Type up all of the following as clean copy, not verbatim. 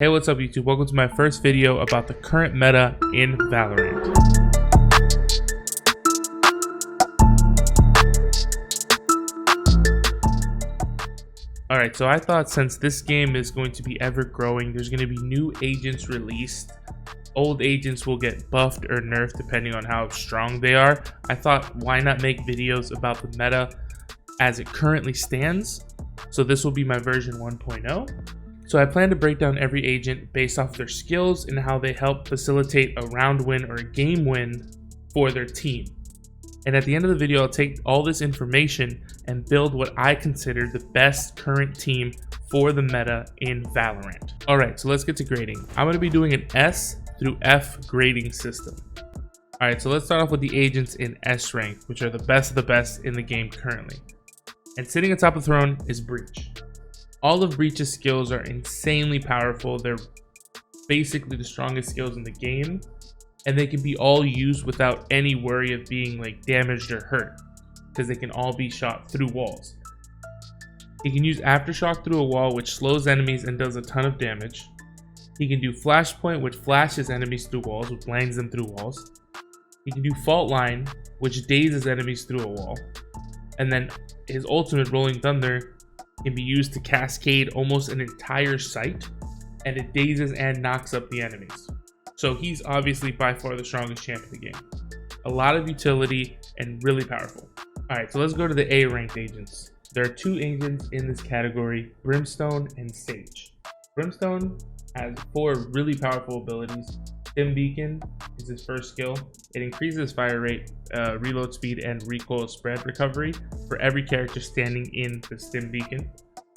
Hey, what's up YouTube? Welcome to my first video about the current meta in Valorant. Alright, so I thought since this game is going to be ever growing, there's going to be new agents released. Old agents will get buffed or nerfed depending on how strong they are. I thought, why not make videos about the meta as it currently stands? So this will be my version 1.0. So I plan to break down every agent based off their skills and how they help facilitate a round win or a game win for their team. And at the end of the video, I'll take all this information and build what I consider the best current team for the meta in Valorant. Alright, so let's get to grading. I'm going to be doing an S through F grading system. Alright, so let's start off with the agents in S rank, which are the best of the best in the game currently. And sitting atop the throne is Breach. All of Breach's skills are insanely powerful. They're basically the strongest skills in the game, and they can be all used without any worry of being like damaged or hurt, because they can all be shot through walls. He can use Aftershock through a wall, which slows enemies and does a ton of damage. He can do Flashpoint, which flashes enemies through walls, which blinds them through walls. He can do Fault Line, which dazes enemies through a wall. And then his ultimate, Rolling Thunder, can be used to cascade almost an entire site, and it dazes and knocks up the enemies. So he's obviously by far the strongest champ in the game. A lot of utility and really powerful. Alright, so let's go to the A ranked agents. There are two agents in this category, Brimstone and Sage. Brimstone has 4 really powerful abilities. Stim Beacon is his first skill. It increases fire rate, reload speed, and recoil spread recovery for every character standing in the Stim Beacon.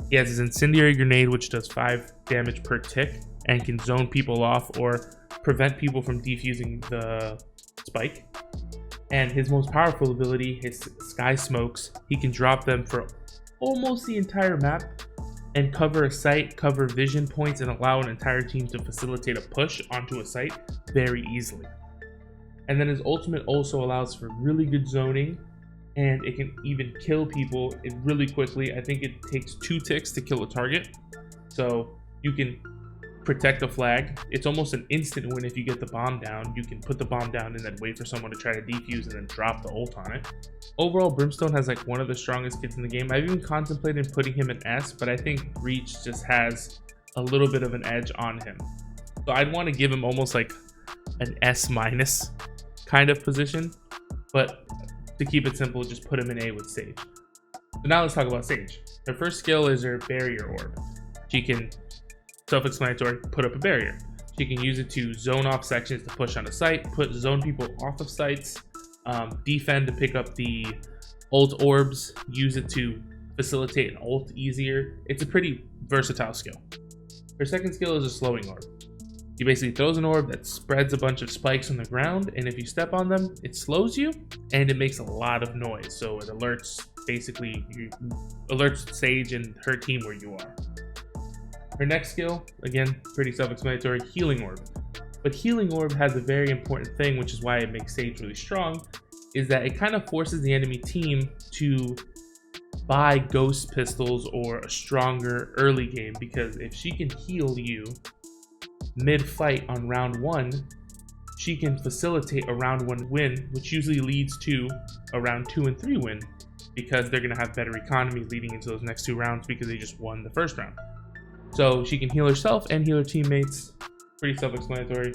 He has his Incendiary Grenade, which does 5 damage per tick and can zone people off or prevent people from defusing the spike. And his most powerful ability, his Sky Smokes, he can drop them for almost the entire map and cover a site, cover vision points, and allow an entire team to facilitate a push onto a site very easily. And then his ultimate also allows for really good zoning, and it can even kill people really quickly. I think it takes 2 ticks to kill a target, so you can protect a flag. It's almost an instant win if you get the bomb down. You can put the bomb down and then wait for someone to try to defuse and then drop the ult on it. Overall, Brimstone has like one of the strongest kits in the game. I've even contemplated putting him in S, but I think Breach just has a little bit of an edge on him. So I'd want to give him almost like an S- kind of position, but to keep it simple, just put him in A with Sage. So now let's talk about Sage. Her first skill is her Barrier Orb. She can, self-explanatory, put up a barrier. She can use it to zone off sections to push on a site, zone people off of sites, defend to pick up the ult orbs, use it to facilitate an ult easier. It's a pretty versatile skill. Her second skill is a Slowing Orb. She basically throws an orb that spreads a bunch of spikes on the ground, and if you step on them, it slows you and it makes a lot of noise. So it alerts, basically, alerts Sage and her team where you are. Her next skill, again, pretty self-explanatory, Healing Orb. But Healing Orb has a very important thing, which is why it makes Sage really strong, is that it kind of forces the enemy team to buy ghost pistols or a stronger early game, because if she can heal you mid-fight on round 1, she can facilitate a round 1 win, which usually leads to a round 2 and 3 win, because they're going to have better economy leading into those next 2 rounds because they just won the first round. So she can heal herself and heal her teammates. Pretty self-explanatory.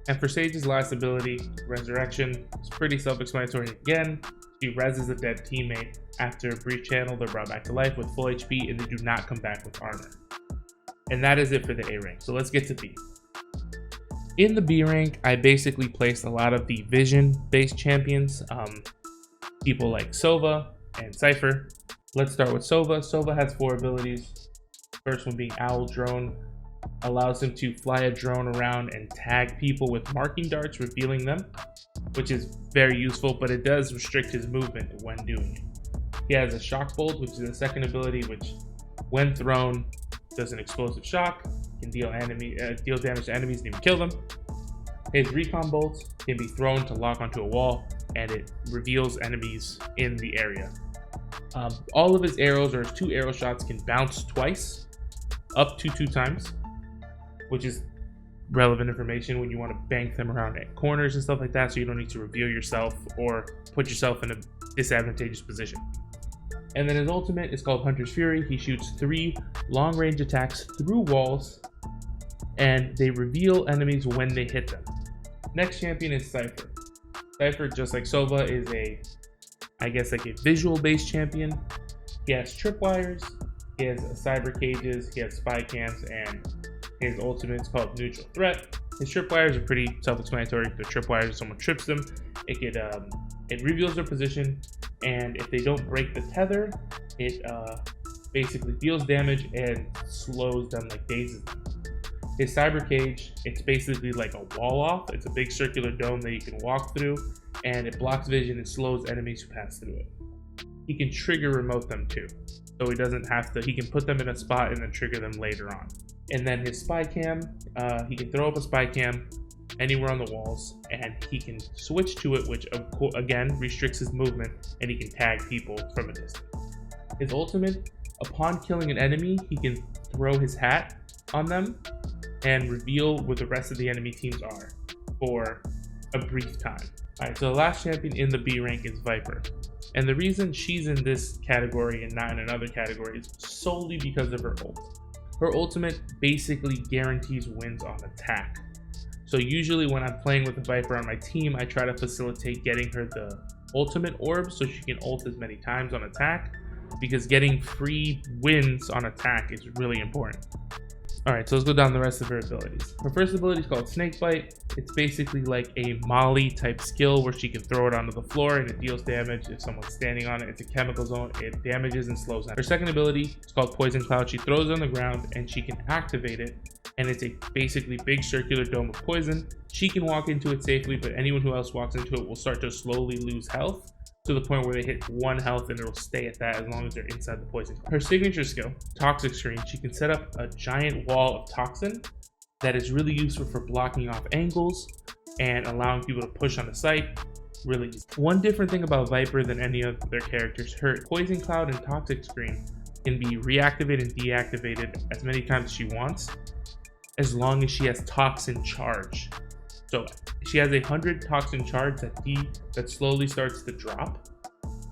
And for Sage's last ability, Resurrection, it's pretty self-explanatory again. She reses a dead teammate after a brief channel. They're brought back to life with full HP and they do not come back with armor. And that is it for the A rank. So let's get to B. In the B rank, I basically placed a lot of the vision-based champions. People like Sova and Cypher. Let's start with Sova. Sova has 4 abilities. First one being Owl Drone, allows him to fly a drone around and tag people with marking darts, revealing them, which is very useful, but it does restrict his movement when doing it. He has a Shock Bolt, which is a second ability, which when thrown does an explosive shock, can deal damage to enemies and even kill them. His Recon Bolt can be thrown to lock onto a wall, and it reveals enemies in the area. All of his arrows, or his 2 arrow shots, can bounce twice, up to 2 times. which is relevant information when you want to bank them around at corners and stuff like that, so you don't need to reveal yourself or put yourself in a disadvantageous position. And then his ultimate is called Hunter's Fury. He shoots 3 long-range attacks through walls, and they reveal enemies when they hit them. Next champion is Cypher. Cypher, just like Sova, is I guess like a visual-based champion. He has tripwires, he has cyber cages, he has spy cams, and his ultimate is called Neutral Threat. His tripwires are pretty self-explanatory. The tripwires, if someone trips them, it reveals their position, and if they don't break the tether, it basically deals damage and slows them, like dazes them. His cyber cage, it's basically like a wall off. It's a big circular dome that you can walk through, and it blocks vision and slows enemies who pass through it. He can trigger remote them too, so he doesn't have to. He can put them in a spot and then trigger them later on. And then his spy cam, he can throw up a spy cam anywhere on the walls, and he can switch to it, which again restricts his movement, and he can tag people from a distance. His ultimate, upon killing an enemy, he can throw his hat on them and reveal where the rest of the enemy teams are for a brief time. Alright, so the last champion in the B rank is Viper. And the reason she's in this category and not in another category is solely because of her ult. Her ultimate basically guarantees wins on attack. So usually when I'm playing with a Viper on my team, I try to facilitate getting her the ultimate orb so she can ult as many times on attack, because getting free wins on attack is really important. Alright, so let's go down the rest of her abilities. Her first ability is called Snake Bite. It's basically like a Molly type skill where she can throw it onto the floor and it deals damage if someone's standing on it. It's a chemical zone, it damages and slows down. Her second ability is called Poison Cloud. She throws it on the ground and she can activate it, and it's a basically big circular dome of poison. She can walk into it safely, but anyone who else walks into it will start to slowly lose health, to the point where they hit 1 health and it'll stay at that as long as they're inside the poison. Her signature skill, Toxic Screen, she can set up a giant wall of toxin that is really useful for blocking off angles and allowing people to push on the site. Really easy. One different thing about Viper than any of their characters, her Poison Cloud and Toxic Screen can be reactivated and deactivated as many times as she wants, as long as she has Toxin Charge. So she has 100 Toxin Charge that slowly starts to drop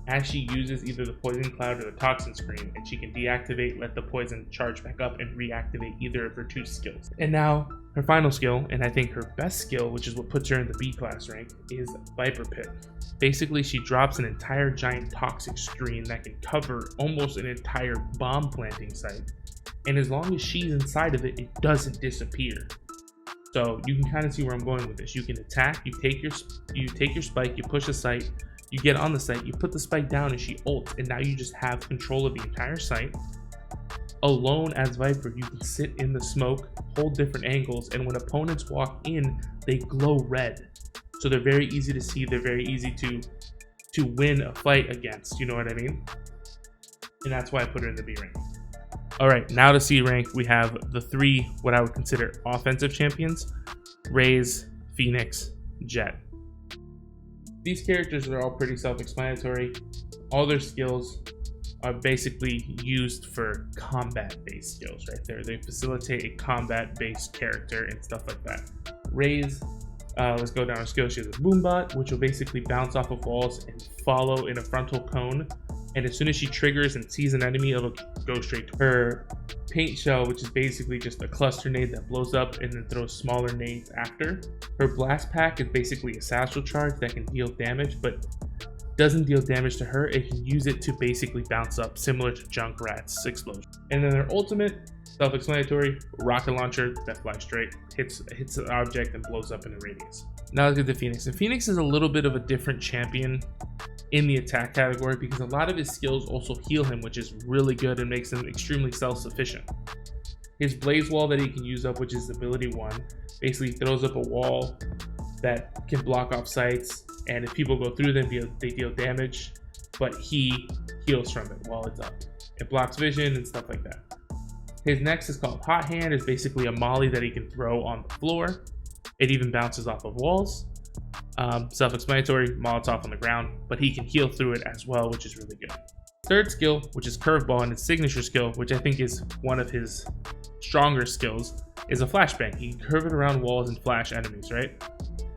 as she uses either the Poison Cloud or the Toxin Screen, and she can deactivate, let the poison charge back up, and reactivate either of her 2 skills. And now her final skill, and I think her best skill, which is what puts her in the B class rank, is Viper Pit. Basically, she drops an entire giant toxic screen that can cover almost an entire bomb planting site, and as long as she's inside of it, it doesn't disappear. So you can kind of see where I'm going with this. You can attack, you take your spike, you push a site, you get on the site, you put the spike down, and she ults, and now you just have control of the entire site. Alone as Viper, you can sit in the smoke, hold different angles, and when opponents walk in, they glow red. So they're very easy to see, they're very easy to win a fight against, you know what I mean? And that's why I put her in the B rank. All right, now to C rank, we have the 3 what I would consider offensive champions: Raze, Phoenix, Jett. These characters are all pretty self-explanatory. All their skills are basically used for combat-based skills right there. They facilitate a combat-based character and stuff like that. Raze, let's go down her skills. She has a Boombot, which will basically bounce off of walls and follow in a frontal cone. And as soon as she triggers and sees an enemy, it'll go straight to her. Paint Shell, which is basically just a cluster nade that blows up and then throws smaller nades after. Her Blast Pack is basically a satchel charge that can deal damage, but doesn't deal damage to her. It can use it to basically bounce up, similar to Junkrat's explosion. And then her ultimate, self-explanatory, rocket launcher that flies straight, hits an object and blows up in a radius. Now let's get to Phoenix. And Phoenix is a little bit of a different champion in the attack category because a lot of his skills also heal him, which is really good and makes him extremely self-sufficient. His Blaze Wall that he can use up, which is ability 1, basically throws up a wall that can block off sites, and if people go through them, they deal damage, but he heals from it while it's up. It blocks vision and stuff like that. His next is called Hot Hand. It's basically a molly that he can throw on the floor. It even bounces off of walls. Self-explanatory, Molotov on the ground, but he can heal through it as well, which is really good. Third skill, which is curveball, and his signature skill, which I think is one of his stronger skills, is a flashbang. He can curve it around walls and flash enemies, right?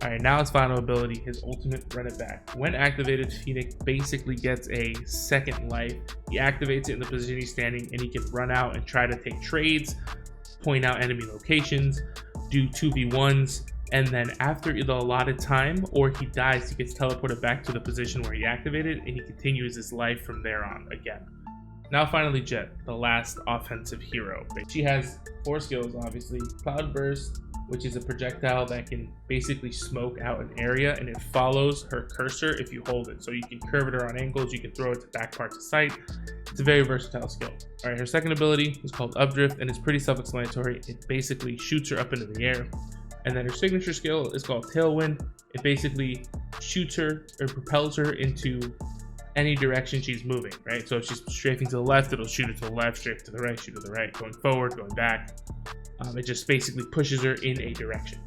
Alright, now his final ability, his ultimate run it back. When activated, Phoenix basically gets a second life. He activates it in the position he's standing, and he can run out and try to take trades, point out enemy locations, do 2v1s, and then after the allotted time, or he dies, he gets teleported back to the position where he activated, and he continues his life from there on again. Now finally Jet, the last offensive hero. She has 4 skills, obviously. Cloud Burst, which is a projectile that can basically smoke out an area, and it follows her cursor if you hold it. So you can curve it around angles, you can throw it to back parts of sight. It's a very versatile skill. All right, her second ability is called Updrift, and it's pretty self-explanatory. It basically shoots her up into the air. And then her signature skill is called Tailwind. It basically shoots her or propels her into any direction she's moving, right? So if she's strafing to the left, it'll shoot it to the left, strafe to the right, shoot to the right, going forward, going back. It just basically pushes her in a direction.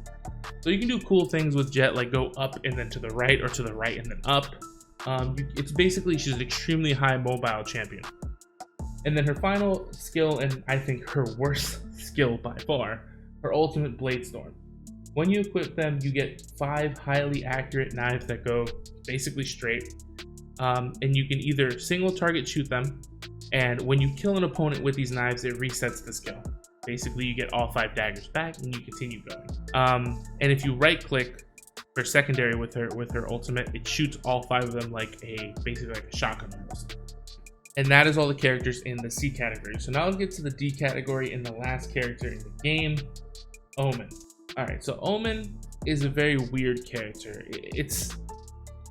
So you can do cool things with Jet, like go up and then to the right, or to the right and then up. It's basically, she's an extremely high mobile champion. And then her final skill, and I think her worst skill by far, her ultimate Blade Storm. When you equip them, you get 5 highly accurate knives that go basically straight. And you can either single target shoot them, and when you kill an opponent with these knives, it resets the skill. Basically, you get all 5 daggers back, and you continue going. And if you right click for secondary with her ultimate, it shoots all 5 of them basically like a shotgun almost. And that is all the characters in the C category. So now let's get to the D category and the last character in the game, Omen. All right, so Omen is a very weird character.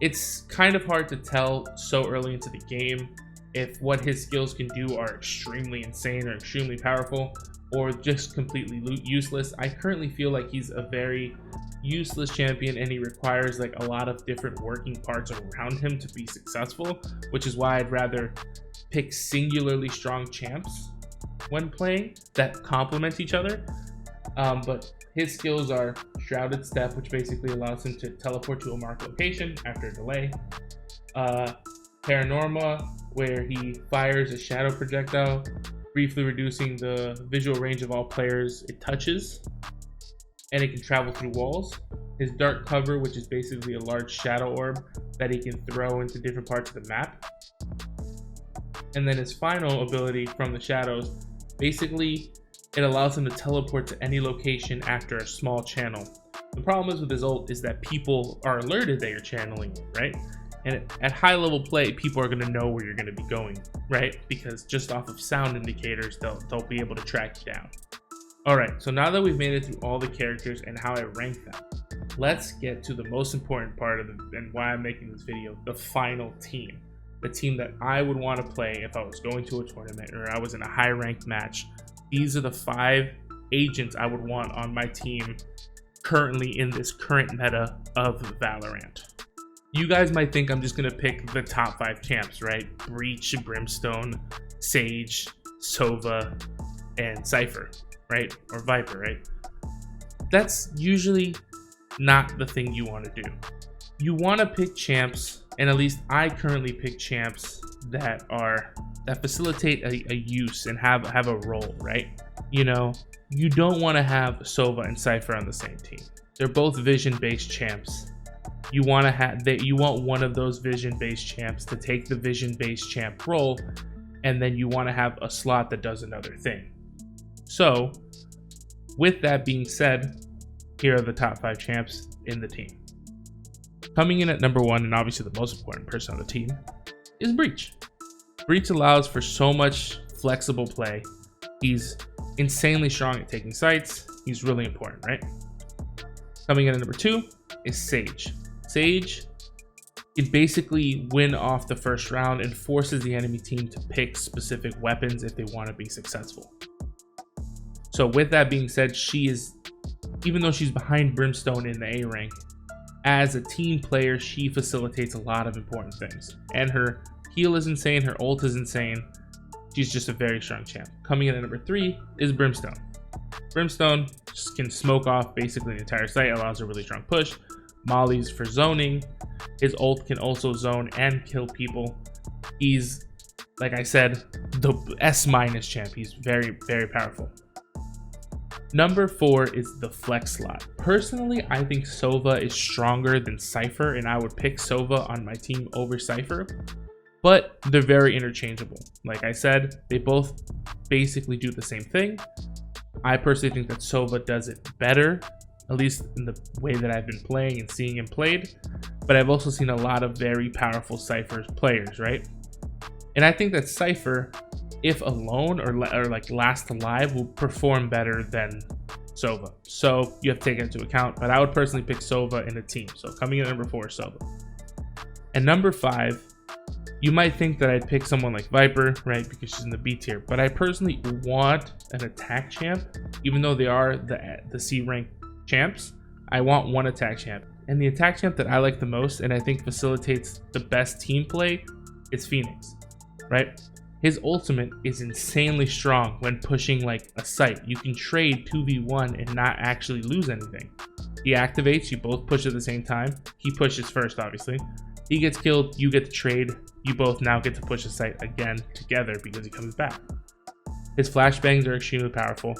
It's kind of hard to tell so early into the game if what his skills can do are extremely insane or extremely powerful, or just completely useless. I currently feel like he's a very useless champion, and he requires like a lot of different working parts around him to be successful, which is why I'd rather pick singularly strong champs when playing that complement each other. But his skills are Shrouded Step, which basically allows him to teleport to a marked location after a delay. Paranorma, where he fires a shadow projectile, briefly reducing the visual range of all players it touches, and it can travel through walls. His Dark Cover, which is basically a large shadow orb that he can throw into different parts of the map. And then his final ability from the shadows, basically it allows him to teleport to any location after a small channel. The problem is with his ult is that people are alerted that you're channeling, right? And at high level play, people are going to know where you're going to be going, right? Because just off of sound indicators, they'll be able to track you down. All right, so now that we've made it through all the characters and how I rank them, let's get to the most important part of and why I'm making this video, the final team. The team that I would want to play if I was going to a tournament or I was in a high ranked match. These are the 5 agents I would want on my team currently in this current meta of Valorant. You guys might think I'm just going to pick the top 5 champs, right? Breach, Brimstone, Sage, Sova, and Cypher, right? Or Viper, right? That's usually not the thing you want to do. You want to pick champs, and at least I currently pick champs that facilitate a use and have a role, right? You know, you don't want to have Sova and Cypher on the same team. They're both vision-based champs. You want one of those vision-based champs to take the vision-based champ role, and then you want to have a slot that does another thing. So, with that being said, here are the top 5 champs in the team. Coming in at number 1, and obviously the most important person on the team, is Breach. Breach allows for so much flexible play. He's insanely strong at taking sites. He's really important, right? Coming in at number 2 is Sage. Sage can basically win off the first round and forces the enemy team to pick specific weapons if they want to be successful. So with that being said, she is, even though she's behind Brimstone in the A rank, as a team player, she facilitates a lot of important things. And her heal is insane, her ult is insane. She's just a very strong champ. Coming in at number 3 is Brimstone. Brimstone just can smoke off basically the entire site, allows a really strong push. Molly's for zoning. His ult can also zone and kill people. He's like I said, the S- champ. He's very, very powerful. Number 4 is the flex slot. Personally, I think Sova is stronger than Cypher, and I would pick Sova on my team over Cypher, but they're very interchangeable. Like I said, they both basically do the same thing. I personally think that Sova does it better, at least in the way that I've been playing and seeing him played, but I've also seen a lot of very powerful Cypher players, right? And I think that Cypher, if alone or like last alive, will perform better than Sova. So you have to take it into account, but I would personally pick Sova in a team. So coming in at number 4 is Sova. And number 5, you might think that I'd pick someone like Viper, right? Because she's in the B tier, but I personally want an attack champ, even though they are the C rank champs. I want one attack champ. And the attack champ that I like the most, and I think facilitates the best team play, is Phoenix, right? His ultimate is insanely strong when pushing like a site. You can trade 2v1 and not actually lose anything. He activates, you both push at the same time. He pushes first, obviously. He gets killed, you get to trade. You both now get to push a site again together because he comes back. His flashbangs are extremely powerful.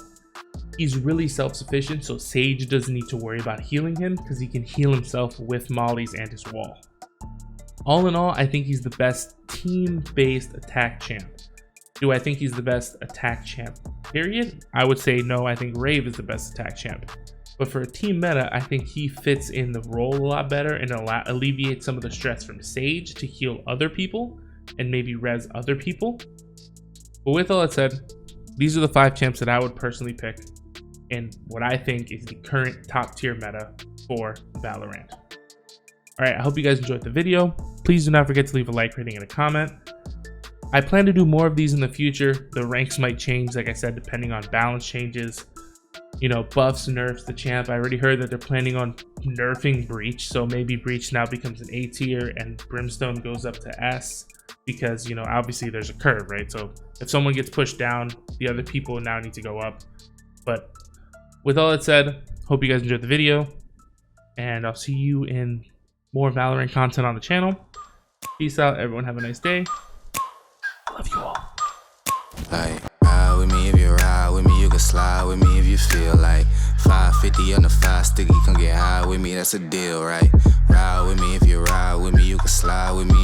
He's really self-sufficient, so Sage doesn't need to worry about healing him because he can heal himself with mollies and his wall. All in all, I think he's the best team-based attack champ. Do I think he's the best attack champ, period? I would say no, I think Rave is the best attack champ. But for a team meta, I think he fits in the role a lot better and alleviates some of the stress from Sage to heal other people and maybe res other people. But with all that said, these are the 5 champs that I would personally pick and what I think is the current top tier meta for Valorant. Alright, I hope you guys enjoyed the video. Please do not forget to leave a like, rating, and a comment. I plan to do more of these in the future. The ranks might change, like I said, depending on balance changes. You know, buffs, nerfs, the champ. I already heard that they're planning on nerfing Breach, so maybe Breach now becomes an A tier and Brimstone goes up to S because, you know, obviously there's a curve, right? So if someone gets pushed down, the other people now need to go up. But with all that said, hope you guys enjoyed the video, and I'll see you in more Valorant content on the channel. Peace out, everyone. Have a nice day. I love you all. Like, ride with me if you ride with me, you can slide with me if you feel like 550 on the 5 sticky, come get high with me, that's a deal, right? Ride with me if you ride with me, you can slide with me.